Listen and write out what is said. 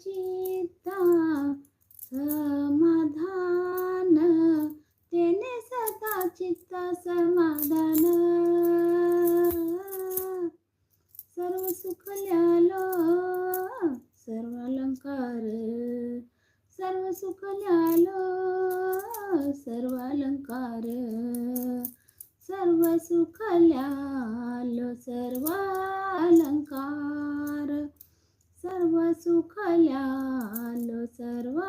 चित्ता समाधान, तेने सदा चित्त समाधान. सर्व सुखल्यालो सर्व अलंकार, सर्व सुखल्यालो सर्व अलंकार, सर्व सुखल्यालो सर्व अलंकार, सर्व सुखल्यालो सर्व